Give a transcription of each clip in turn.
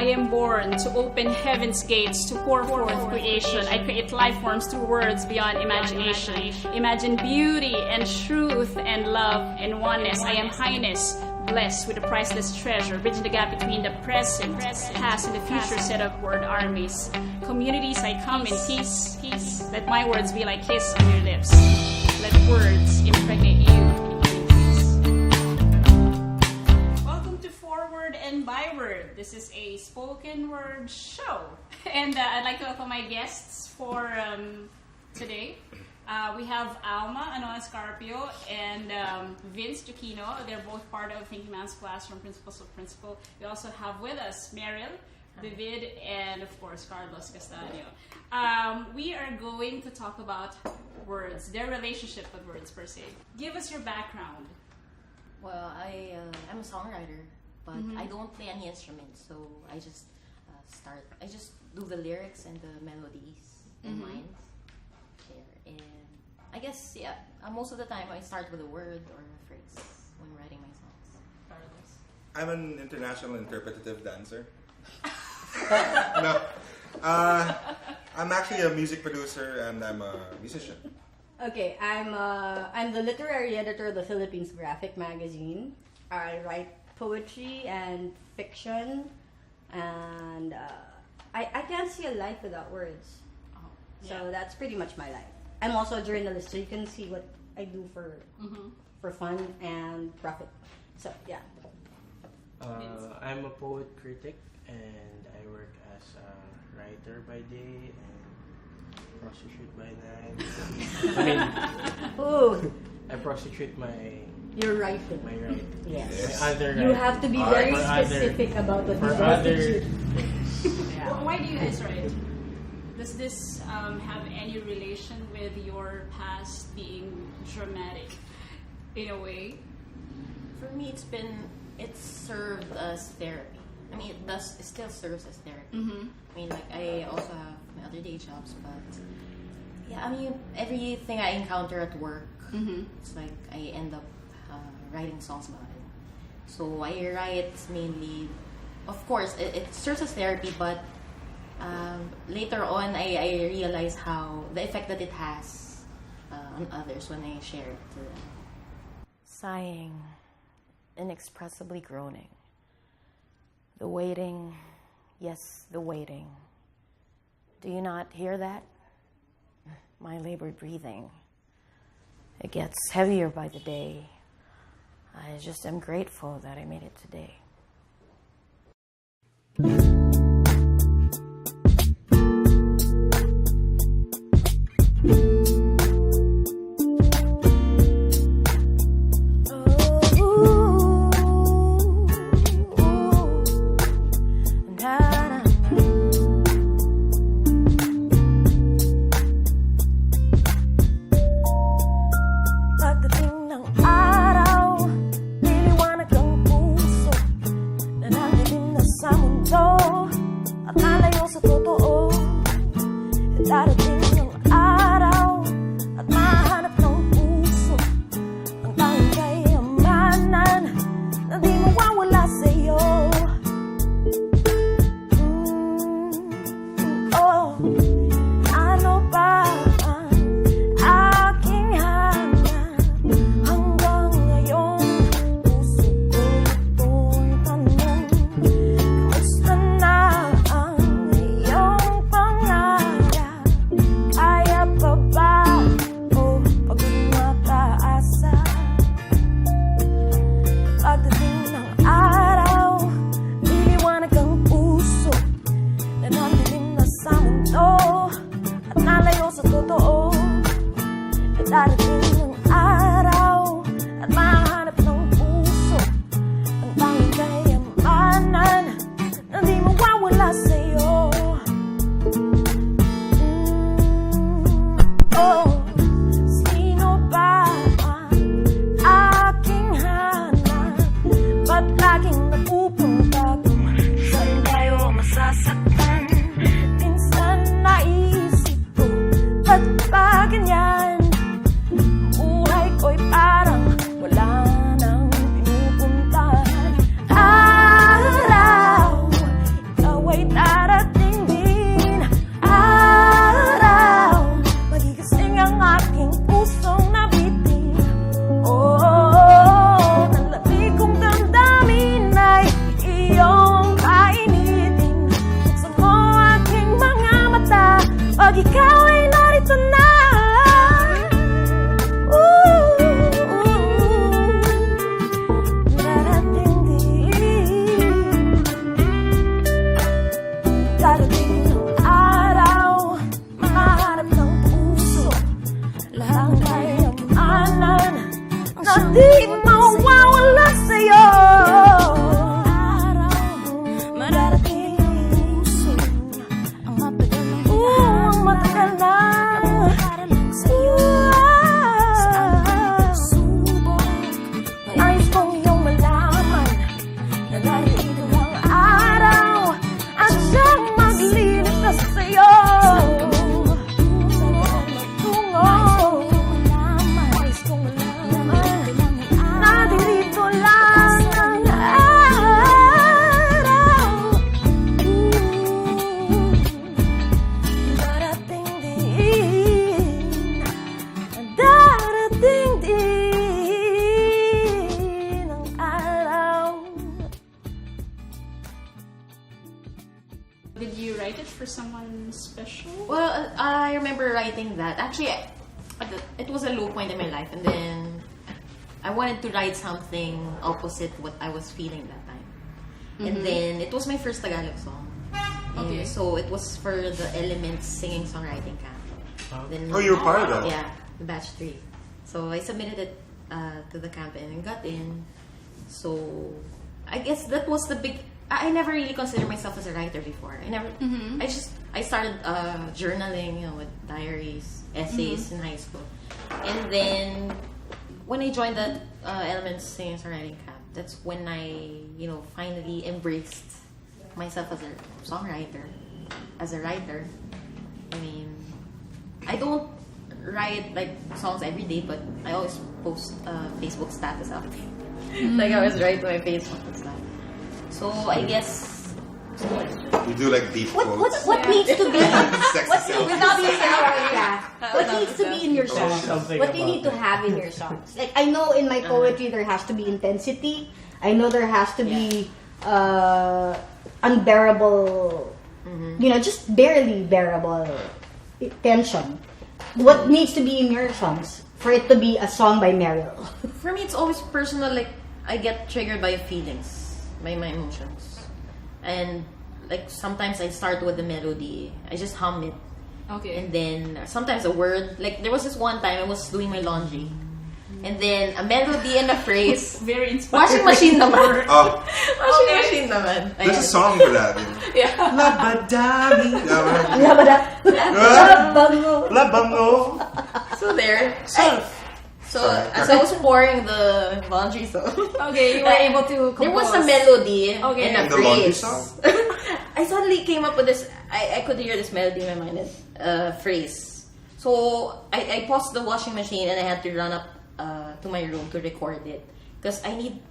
I am born to open heaven's gates, to pour forth creation. I create life forms through words beyond imagination. Imagine beauty and truth and love and oneness. I am highness, blessed with a priceless treasure, bridging the gap between the present, past, and the future set of word armies. Communities, I come in peace. Let my words be like kiss on your lips. Let words impregnate you. Welcome to Forward and Byword. This is a spoken word show. And I'd like to welcome my guests for today. We have Alma, Anonas-Carpio, and Vince Dioquino. They're both part of Thinking Man's Classroom, Principles of Principle. We also have with us Meryl, David, and of course, Carlos Castano. We are going to talk about words, their relationship with words per se. Give us your background. Well, I'm a songwriter, but I don't play any instruments, so I just I just do the lyrics and the melodies in mind. There. And I guess, most of the time I start with a word or a phrase when writing my songs. Carlos? I'm an international interpretative dancer. No. I'm actually a music producer and I'm a musician. Okay, I'm the literary editor of the Philippines Graphic Magazine. I write poetry and fiction, and I can't see a life without words. So that's pretty much my life. I'm also a journalist, so you can see what I do for fun and profit. So yeah. I'm a poet critic, and I work as a writer by day and prostitute by night. Ooh, I prostitute my writing. my right. Yes. My other You right. have to be very specific about what you prostitute. Well, why do you guys write? Does this have any relation with your past being dramatic in a way? For me, it served as therapy. I mean, it still serves as therapy. I mean, like, I also have my other day jobs, but yeah, I mean, everything I encounter at work, it's like I end up writing songs about it. So I write mainly, of course, it serves as therapy, but later on, I realize how the effect that it has on others when I share it to them. Sighing, inexpressibly groaning. The waiting, yes, the waiting. Do you not hear that? My labored breathing. It gets heavier by the day. I just am grateful that I made it today. Pag ikaw ay narito na, darating ang araw, mahanap ng puso lahat ng kayang iwanan na di mawawala sa'yo. Did you write it for someone special? Well, I remember writing that. Actually, it was a low point in my life, and then I wanted to write something opposite what I was feeling that time. And then it was my first Tagalog song. Okay. And so it was for the Elements singing songwriting camp. Then, Oh, you were part of that? Yeah, the batch 3. So I submitted it to the camp and got in. So I guess that was the big. I never really considered myself as a writer before. I started journaling, with diaries, essays in high school, and then when I joined the Elements Singing Songwriting Camp, that's when I, finally embraced myself as a songwriter, as a writer. I mean, I don't write like songs every day, but I always post Facebook status up. Like I always write my Facebook stuff. So I guess You do like deep quotes. What needs to be Sexy selfie. without you what needs to be in your songs? Something What do you need to have in your songs? Like I know in my poetry there has to be intensity. I know there has to be unbearable, just barely bearable tension. What needs to be in your songs for it to be a song by Meryl? for me it's always personal. Like I get triggered by feelings, by my emotions, and like sometimes I start with the melody. I just hum it. Okay. And then sometimes a word. Like there was this one time I was doing my laundry, and then a melody and a phrase. Very inspiring. Washing machine naman. Oh, Washing machine naman. there's a Ayan. song for that. Yeah. Labadami. Labango. So there. Surf. So Sorry. as I was pouring the laundry song, Okay, you were able to compose. there was a melody Okay. and a The laundry phrase. song? I suddenly came up with this. I could hear this melody in my mind, phrase. So I paused the washing machine and I had to run up to my room to record it because I need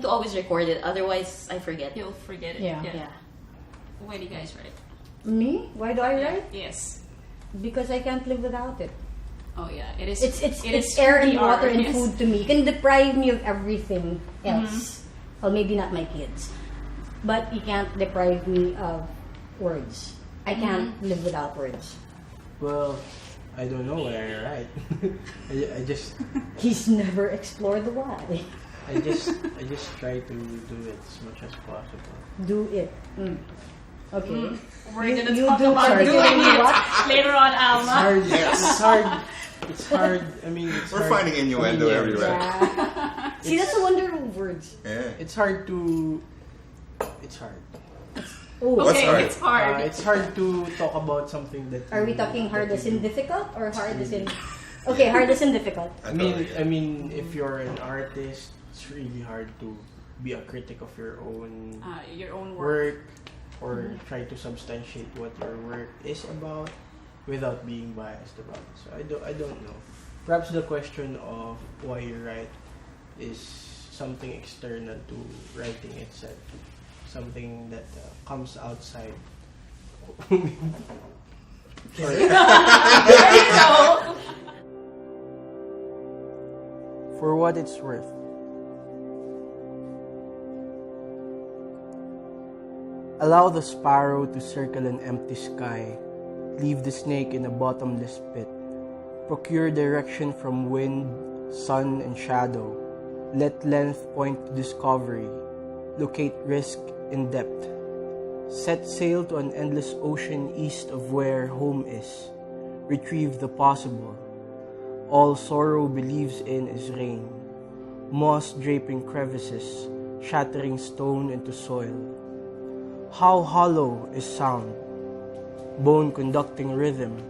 to always record it, otherwise I forget. You'll forget it. Yeah. Yeah. Why do you guys write? Me? Why do I write? Yes. Because I can't live without it. Oh yeah, it is. It's air and PR, water and yes. food to me. It can deprive me of everything else. Well, maybe not my kids, but you can't deprive me of words. I can't live without words. Well, I don't know what I write. I just He's never explored the why. I just try to do it as much as possible. Do it. Okay. We're gonna You talk do about sorry. doing it What? later on, It's Alma. hard. Yes. It's hard. It's hard. I mean, it's We're hard. finding innuendo I mean, everywhere. Yeah. See, that's the wonder of words. Yeah. It's hard to. It's hard. Oh, What's Okay, hard? it's hard. It's hard to talk about something that. are we talking hard as in difficult or hard as in? Okay, hard as in difficult. I mean, if you're an artist, it's really hard to be a critic of your own Your own work. work or try to substantiate what your work is about without being biased about it. So I don't know. Perhaps the question of why you write is something external to writing itself, something that comes outside. For what it's worth. Allow the sparrow to circle an empty sky leave the snake in a bottomless pit. Procure direction from wind, sun, and shadow. Let length point to discovery. Locate risk in depth. Set sail to an endless ocean east of where home is. Retrieve the possible. All sorrow believes in is rain. Moss draping crevices, shattering stone into soil. How hollow is sound. Bone conducting rhythm,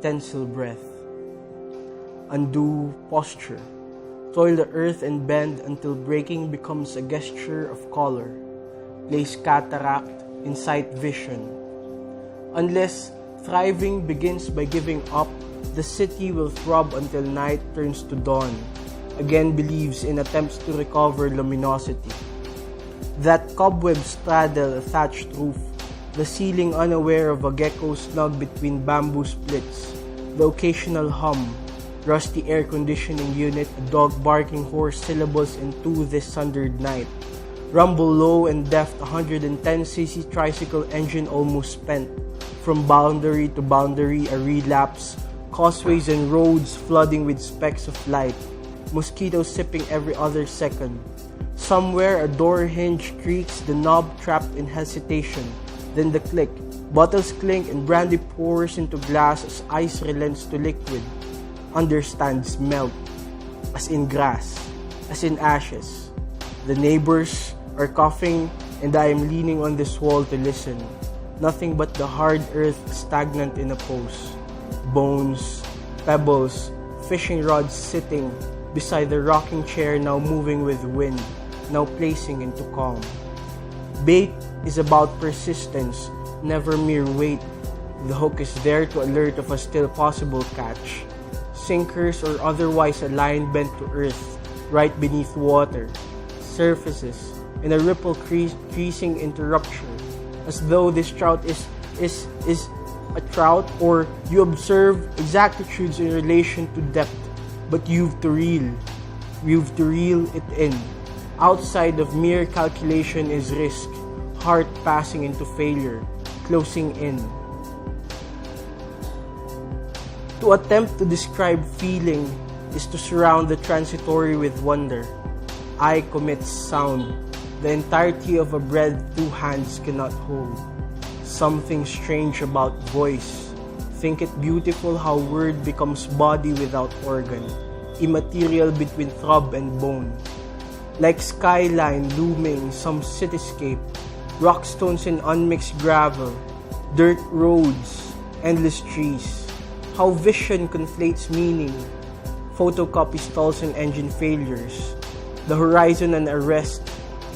tensile breath. Undo posture. Toil the earth and bend until breaking becomes a gesture of color. Place cataract in sight vision. Unless thriving begins by giving up, the city will throb until night turns to dawn. Again believes in attempts to recover luminosity. That cobweb straddle a thatched roof, the ceiling unaware of a gecko snug between bamboo splits, the occasional hum, rusty air conditioning unit, a dog barking hoarse syllables into this sundered night. Rumble low and deft, 110cc tricycle engine almost spent. From boundary to boundary, a relapse. Causeways and roads flooding with specks of light. Mosquitoes sipping every other second. Somewhere a door hinge creaks, the knob trapped in hesitation. Then the click. Bottles clink and brandy pours into glass as ice relents to liquid. Understands melt. As in grass. As in ashes. The neighbors are coughing and I am leaning on this wall to listen. Nothing but the hard earth stagnant in a pose. Bones, pebbles, fishing rods sitting beside the rocking chair now moving with wind, now placing into calm. Bait is about persistence, never mere weight. The hook is there to alert of a still possible catch. Sinkers or otherwise a line bent to earth, right beneath water. Surfaces in a ripple creasing into rupture, as though this trout is a trout, or you observe exactitudes in relation to depth, but you've to reel it in. Outside of mere calculation is risk, heart passing into failure, closing in. To attempt to describe feeling is to surround the transitory with wonder. Eye commits sound, the entirety of a breath two hands cannot hold. Something strange about voice. Think it beautiful how word becomes body without organ, immaterial between throb and bone. Like skyline looming, some cityscape, rockstones and unmixed gravel, dirt roads, endless trees. How vision conflates meaning, photocopy stalls and engine failures. The horizon an arrest,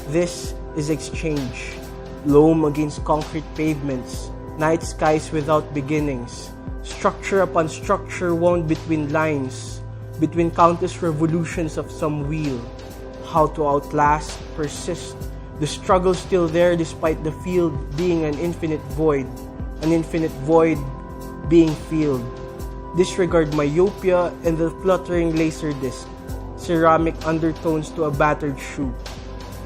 this is exchange. Loam against concrete pavements, night skies without beginnings, structure upon structure wound between lines, between countless revolutions of some wheel. How to outlast, persist, the struggle still there despite the field being an infinite void being filled. Disregard myopia and the fluttering laser disc, ceramic undertones to a battered shoe.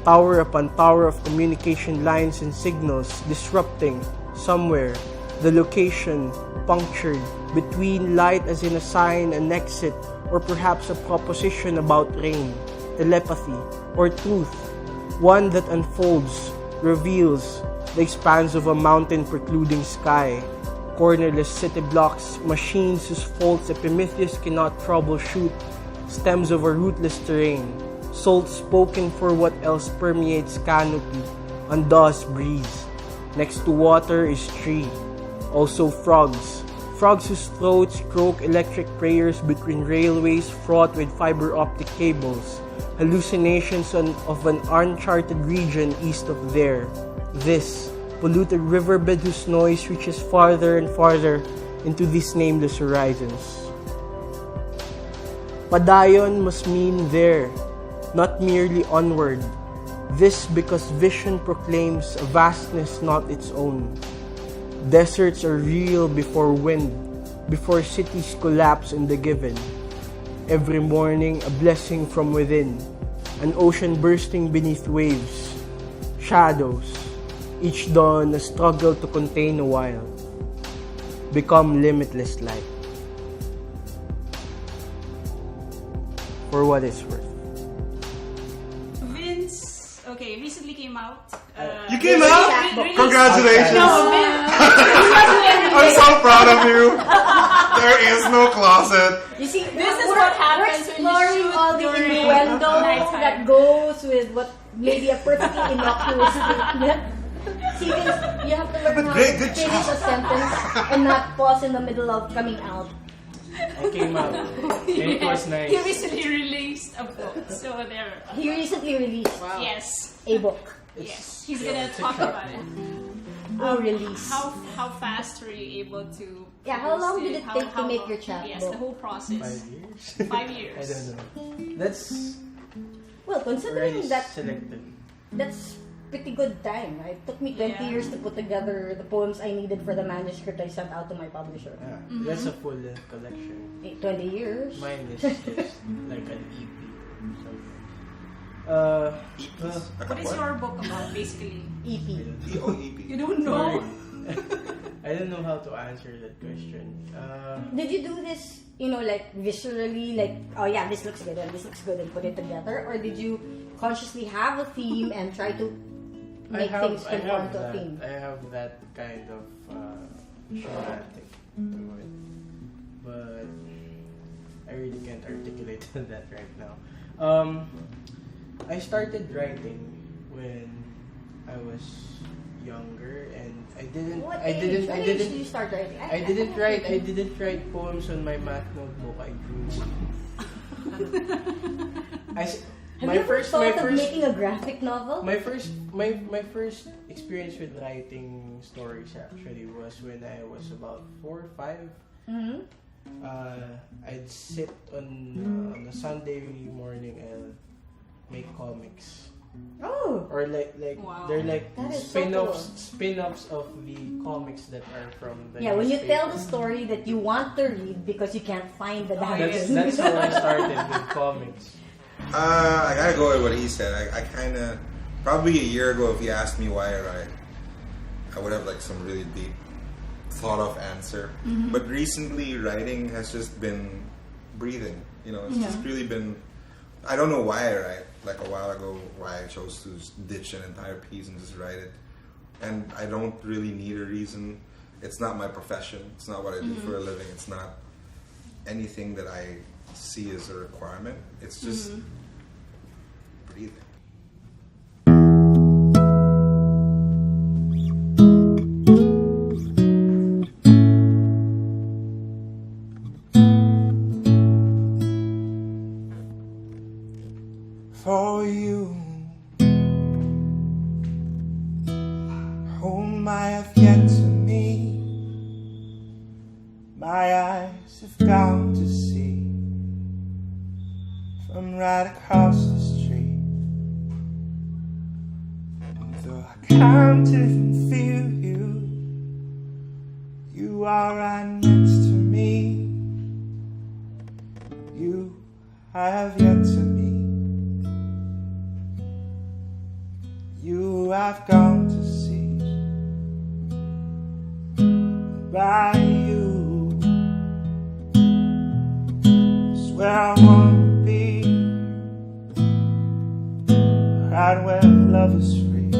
Tower upon tower of communication lines and signals disrupting, somewhere, the location punctured, between light as in a sign, an exit, or perhaps a proposition about rain, telepathy, or truth, one that unfolds, reveals, the expanse of a mountain precluding sky, cornerless city blocks, machines whose faults Epimetheus cannot troubleshoot, stems of a rootless terrain, salt spoken for what else permeates canopy, undoes breeze. Next to water is tree, also frogs whose throats croak electric prayers between railways fraught with fiber optic cables, hallucinations of an uncharted region east of there. This polluted riverbed whose noise reaches farther and farther into these nameless horizons. Padayon must mean there, not merely onward. This because vision proclaims a vastness not its own. Deserts are real before wind, before cities collapse in the given. Every morning a blessing from within, an ocean bursting beneath waves. Shadows, each dawn a struggle to contain a while. become limitless light. For what it's worth. Vince, okay, recently came out. You came out? Released- Congratulations! No, Vince. I'm so proud of you. There is no closet. You see, This is we're- what happens we're when you exploring shoot all the during innuendo nighttime. that goes with what may be a perfectly innocuous statement. See, Vince, you have to learn how great, to good finish a sentence and not pause in the middle of coming out. I came out. And it was nice. He recently released a book, so there. He recently released Yes, a book. yes, he's gonna it's a talk short about it. A release. How fast were you able to? Yeah, how long produce did it take to make your chapbook? Yes, the whole process. 5 years? 5 years. I don't know. That's Well, considering already that selected. that's pretty good time, right? It took me 20 Yeah. years to put together the poems I needed for the manuscript I sent out to my publisher. Yeah, that's a full collection. 20 years. Mine is just like an EP. Something. Well, What is your book about, basically? EP. EOEP. You don't know. I don't know how to answer that question. Did you do this, like viscerally, like, oh yeah, this looks good and this looks good and put it together? Or did you consciously have a theme and try to make things conform to a theme? I have that kind of schematic to it, but I really can't articulate that right now. I started writing when I was younger, and I didn't did you start writing? I didn't write poems on my math notebook. I drew. Have you ever thought of making a graphic novel? My first experience with writing stories actually was when I was about 4 or 5. Mm-hmm. I'd sit on a Sunday morning and make comics. Oh! Or like Wow. they're like That is so cool. spin-offs of the comics that are from the Yeah, when you tell the newspaper. story that you want to read because you can't find the dialogue. That's how I started with comics. I gotta go with what he said. I kind of, probably a year ago, if you asked me why I write, I would have like some really deep, thought of answer. But recently, writing has just been breathing. It's just really been. I don't know why I write. Like a while ago, why I chose to ditch an entire piece and just write it. And I don't really need a reason. It's not my profession. It's not what I do for a living. It's not anything that I see as a requirement. It's just breathing. For you, whom I have yet to meet, my eyes have gone to see from right across the street. And though I can't even feel you, you are right next to me. You I have yet to meet. You I've gone to see. By you is where I want to be. Right where love is free.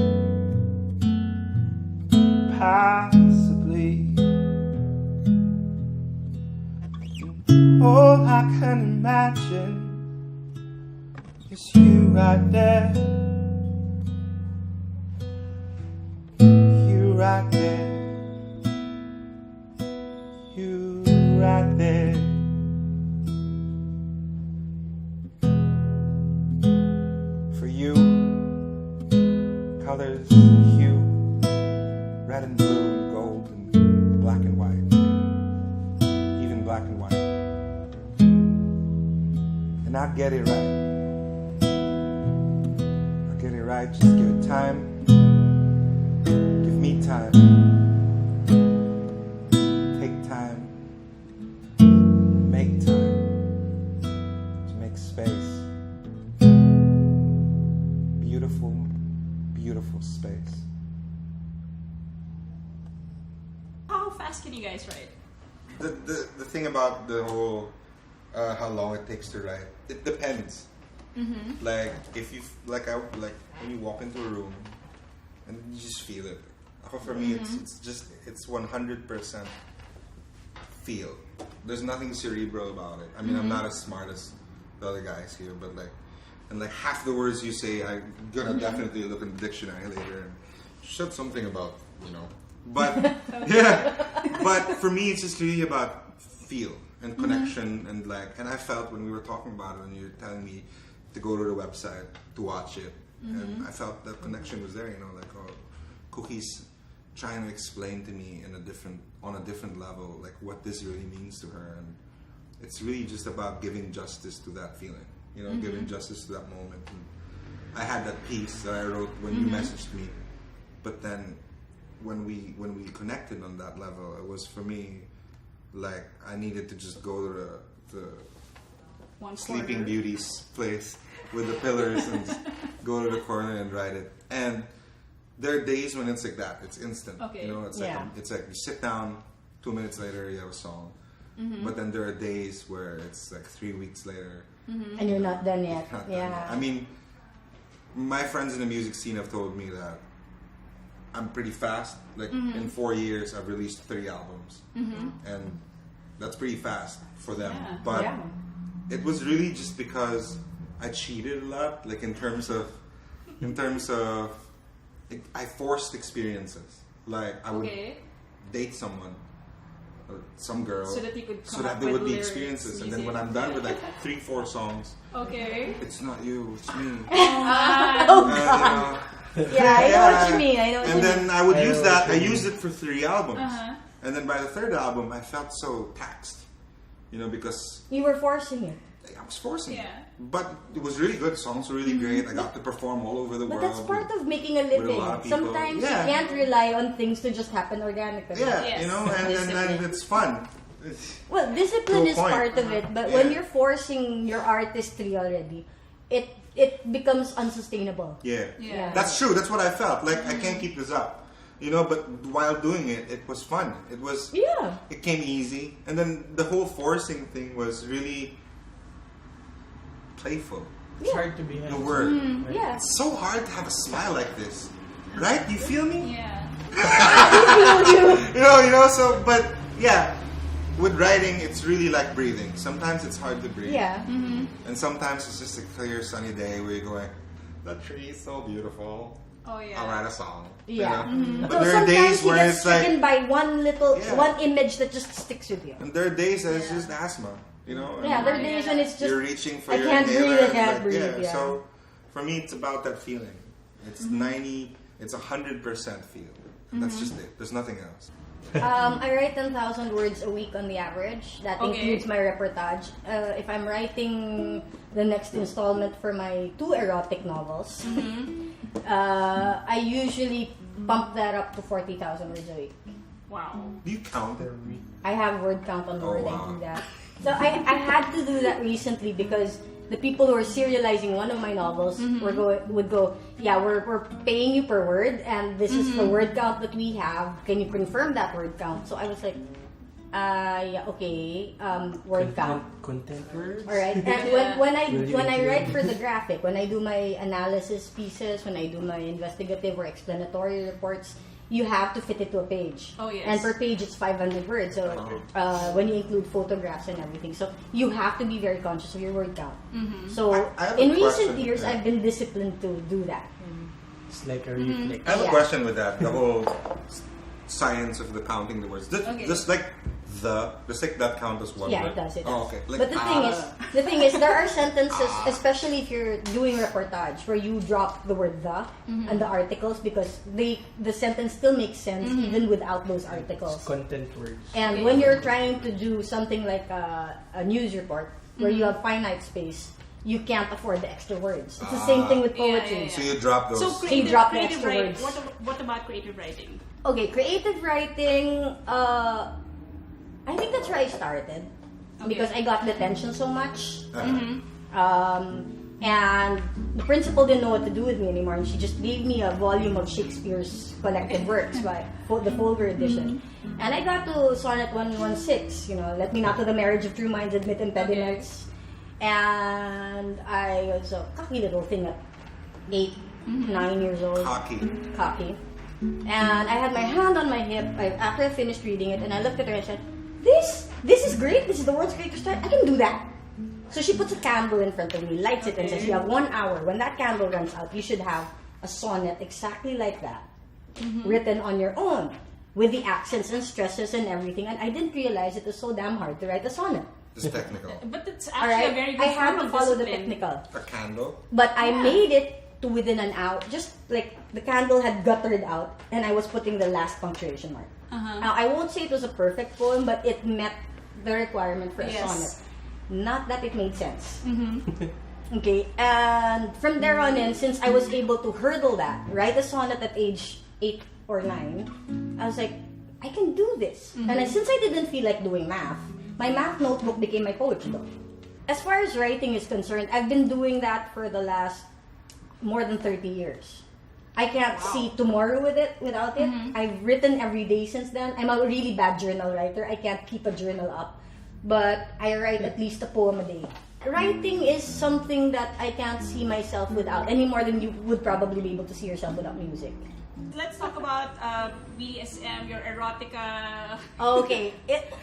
Possibly. All I can imagine is you right there. You right there. You right there. For you, colors, hue, red and blue and gold and black and white, even black and white. And I'll get it right. I'll get it right, just give it time. Give me time. Take time. Make time. To make space. Beautiful, beautiful space. How fast can you guys write? the thing about the whole how long it takes to write, it depends. Like if you like when you walk into a room and you just feel it. For me, it's 100% feel. There's nothing cerebral about it. I mean, I'm not as smart as the other guys here, but like half the words you say, I'm gonna definitely look in the dictionary later and shut something about, But but for me, it's just really about feel and connection and I felt when we were talking about it and you were telling me to go to the website to watch it, and I felt that connection was there. Kooky's trying to explain to me on a different level, like what this really means to her, and it's really just about giving justice to that feeling, giving justice to that moment. And I had that piece that I wrote when you messaged me, but then when we connected on that level, it was for me like I needed to just go to the Sleeping Beauty's place with the pillars and go to the corner and write it. And there are days when it's like that. It's instant. Okay. It's like you sit down, 2 minutes later you have a song. But then there are days where it's like 3 weeks later. And you're not done yet. Not done yet. I mean, my friends in the music scene have told me that I'm pretty fast. Like in 4 years I've released 3 albums. And that's pretty fast for them. Yeah. But it was really just because I cheated a lot, like in terms of I forced experiences. Like I would date someone or some girl so that you could so that there would be experiences, and then when I'm done with like 3-4 songs, it's not you, it's me. I know what you mean. And then I would use that. I used it for 3 albums, and then by the 3rd album, I felt so taxed, because you were forcing it. I was forcing it. But it was really good. Songs were really great. I got to perform all over the world. But that's part of making a living. Sometimes you can't rely on things to just happen organically. And it's fun. Well, discipline is part of it, but when you're forcing your artistry already, it becomes unsustainable. Yeah. That's true. That's what I felt. Like, I can't keep this up. But while doing it, it was fun. It was... Yeah. It came easy. And then the whole forcing thing was really playful. It's hard to be the word. Yeah. It's so hard to have a smile like this. Right? You feel me? Yeah. But yeah, with writing, it's really like breathing. Sometimes it's hard to breathe. Yeah. And sometimes it's just a clear, sunny day where you're going, that tree is so beautiful. Oh yeah. I'll write a song. Yeah. But there are days where it's like... stricken by one image that just sticks with you. And there are days that it's just asthma. There are days when it's just... You're reaching for I your can't inhaler. breathe, I can't breathe. So for me, it's about that feeling. It's 100% feel. That's just it. There's nothing else. I write 10,000 words a week on the average. That includes my reportage. If I'm writing the next installment for my 2 erotic novels, I usually bump that up to 40,000 words a week. Wow. Do you count it? I have word count on Word. I do that. So I had to do that recently because the people who are serializing one of my novels would go, we're paying you per word, and this is the word count that we have. Can you confirm that word count? So I was like, word count. Content words. All right. And when I write for the graphic, when I do my analysis pieces, when I do my investigative or explanatory reports, you have to fit it to a page. Oh, yes. And per page, it's 500 words. So when you include photographs and everything. So you have to be very conscious of your word count. So in recent years, I've been disciplined to do that. It's like a reflex. I have a question with that. The whole science of the counting the words. Just like that count as one word? It does. Okay. Like, but the thing is, there are sentences, especially if you're doing reportage, where you drop the word "the" and the articles because the sentence still makes sense even without those articles. It's content words. And when you're trying to do something like a news report where you have finite space, you can't afford the extra words. It's the same thing with poetry. So you drop those. So creative writing. What about creative writing? Okay, creative writing. I think that's where I started because I got detention so much. And the principal didn't know what to do with me anymore, and she just gave me a volume of Shakespeare's collected works, by the Folger edition. And I got to Sonnet 116, let me not to the marriage of true minds admit impediments. And I was a cocky little thing at 8, 9 years old. Cocky. And I had my hand on my hip after I finished reading it, and I looked at her and said, This is great. This is the world's greatest story. I can do that. So she puts a candle in front of me, lights it, and says, you have 1 hour. When that candle runs out, you should have a sonnet exactly like that, written on your own, with the accents and stresses and everything. And I didn't realize it was so damn hard to write a sonnet. It's technical. But it's actually a very good I had to follow the discipline. technical. A candle? But I made it to within an hour. Just like the candle had guttered out, and I was putting the last punctuation mark. Now, I won't say it was a perfect poem, but it met the requirement for a sonnet. Not that it made sense. Okay, and from there on in, since I was able to hurdle that, write a sonnet at age 8 or 9, I was like, I can do this. And since I didn't feel like doing math, my math notebook became my poetry book. As far as writing is concerned, I've been doing that for the last more than 30 years. I can't see tomorrow without it. I've written every day since then. I'm a really bad journal writer. I can't keep a journal up. But I write at least a poem a day. Writing is something that I can't see myself without, any more than you would probably be able to see yourself without music. Let's talk about BSM, your erotica. Okay,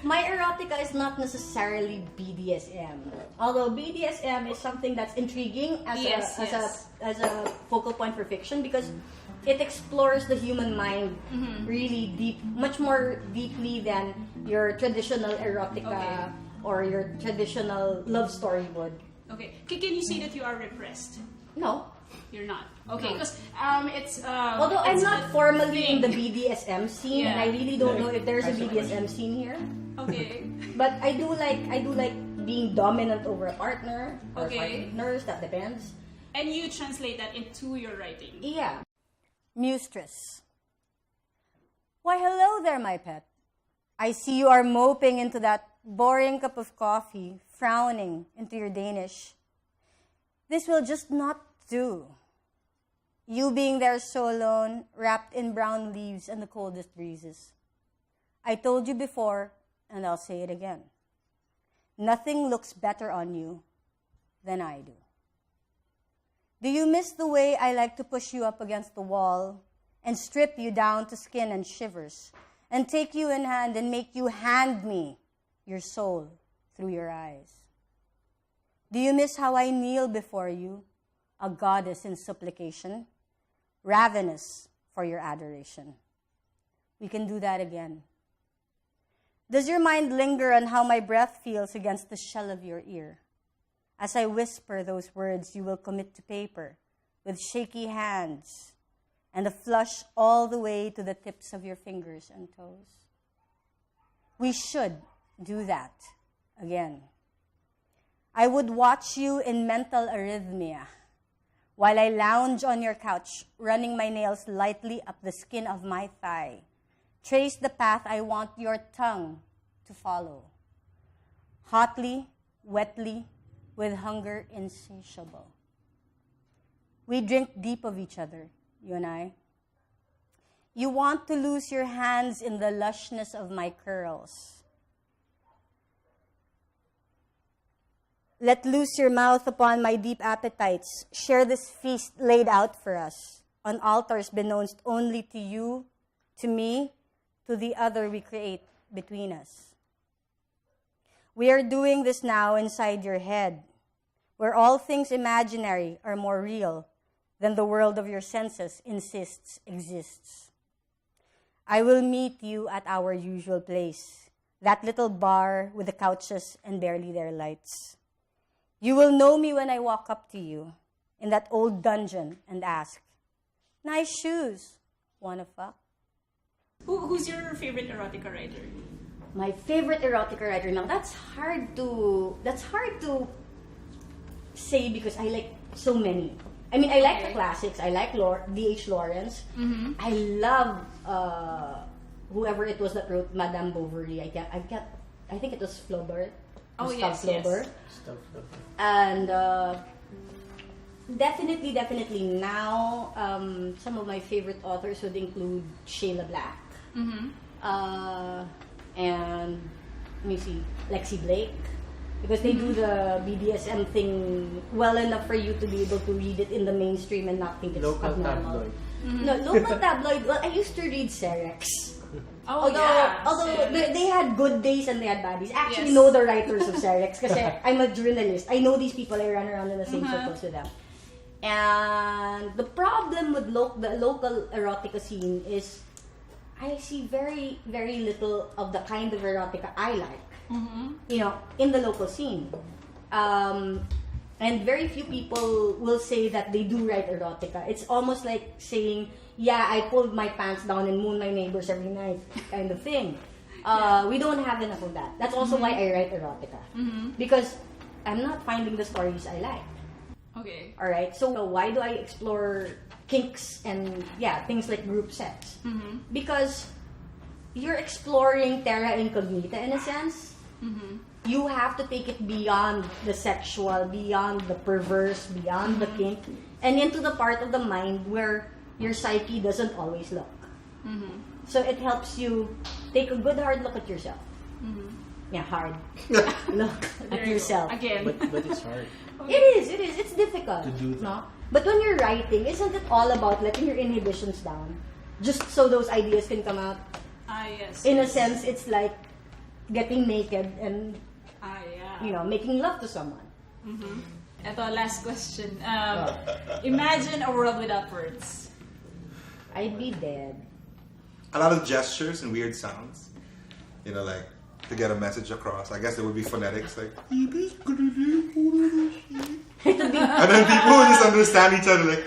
my erotica is not necessarily BDSM. Although BDSM is something that's intriguing as a focal point for fiction, because it explores the human mind really deep, much more deeply than your traditional erotica or your traditional love story would. Okay, can you say that you are repressed? No. You're not. Okay, because it's... Although I'm not formally in the BDSM scene, and I really don't know if there's a BDSM scene here. Okay. But I do like being dominant over a partner or partners, that depends. And you translate that into your writing. Yeah. Mistress. Why, hello there, my pet. I see you are moping into that boring cup of coffee, frowning into your Danish. This will just not do. You being there so alone, wrapped in brown leaves and the coldest breezes. I told you before, and I'll say it again. Nothing looks better on you than I do. Do you miss the way I like to push you up against the wall and strip you down to skin and shivers and take you in hand and make you hand me your soul through your eyes? Do you miss how I kneel before you, a goddess in supplication, ravenous for your adoration? We can do that again. Does your mind linger on how my breath feels against the shell of your ear? As I whisper those words you will commit to paper with shaky hands and a flush all the way to the tips of your fingers and toes. We should do that again. I would watch you in mental arrhythmia while I lounge on your couch, running my nails lightly up the skin of my thigh. Trace the path I want your tongue to follow. Hotly, wetly, with hunger insatiable. We drink deep of each other, you and I. You want to lose your hands in the lushness of my curls. Let loose your mouth upon my deep appetites. Share this feast laid out for us on altars beknownst only to you, to me, to the other we create between us. We are doing this now inside your head, where all things imaginary are more real than the world of your senses insists exists. I will meet you at our usual place, that little bar with the couches and barely their lights. You will know me when I walk up to you in that old dungeon and ask, nice shoes, wanna fuck? Who's your favorite erotica writer? My favorite erotica writer, now that's hard to say because I like so many. I mean, I like the classics. I like D.H. Lawrence. I love whoever it was that wrote Madame Bovary. I think it was Flaubert. Oh, Gustave yes. Flaubert. And definitely now, some of my favorite authors would include Shayla Black. And let me see, Lexi Blake. Because they do the BDSM thing well enough for you to be able to read it in the mainstream and not think it's Local abnormal. tabloid. No, local tabloid. Well, I used to read Serex. Although Although they had good days and they had bad days. I actually Yes. know the writers of Serex because I'm a journalist. I know these people. I run around in the same circles with them. And the problem with the local erotica scene is I see very, very little of the kind of erotica I like. In the local scene. And very few people will say that they do write erotica. It's almost like saying, yeah, I pulled my pants down and moon my neighbors every night kind of thing. We don't have enough of that. That's also why I write erotica. Because I'm not finding the stories I like. Okay. Alright, so why do I explore kinks and things like group sex? Because you're exploring terra incognita in a sense. You have to take it beyond the sexual, beyond the perverse, beyond the kink, and into the part of the mind where your psyche doesn't always look. So it helps you take a good hard look at yourself. Yeah, hard look at yourself. Again. But it's hard. It is. It's difficult. To do that. No? But when you're writing, isn't it all about letting your inhibitions down? Just so those ideas can come out. Yes. In a sense, it's like getting naked and, making love to someone. Ito, last question. Imagine a world without words. I'd be dead. A lot of gestures and weird sounds. Like to get a message across. I guess it would be phonetics, like. And then people would just understand each other, like.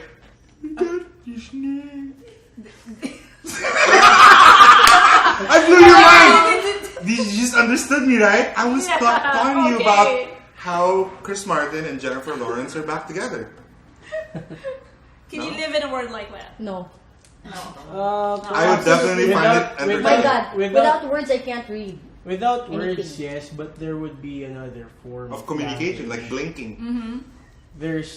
I blew your mind. You just understood me, right? I was telling you about how Chris Martin and Jennifer Lawrence are back together. Can you live in a world like that? No. I would definitely find it entertaining. My God, without words, I can't read. Without words, Anything. yes, but there would be another form Of communication, language. like blinking. There's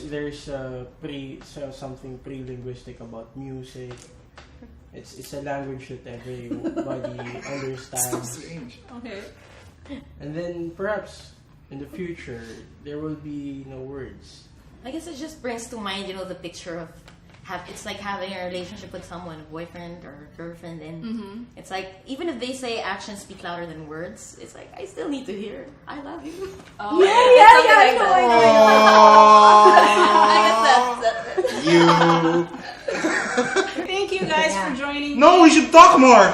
something pre-linguistic about music. It's a language that everybody So understands. strange. Okay. And then perhaps in the future there will be no words. I guess it just brings to mind, the picture of it's like having a relationship with someone, a boyfriend or girlfriend, and it's like even if they say actions speak louder than words, it's like I still need to hear I love you. Oh, I know. I guess that's You. Thank you guys for joining me. No, we should talk more.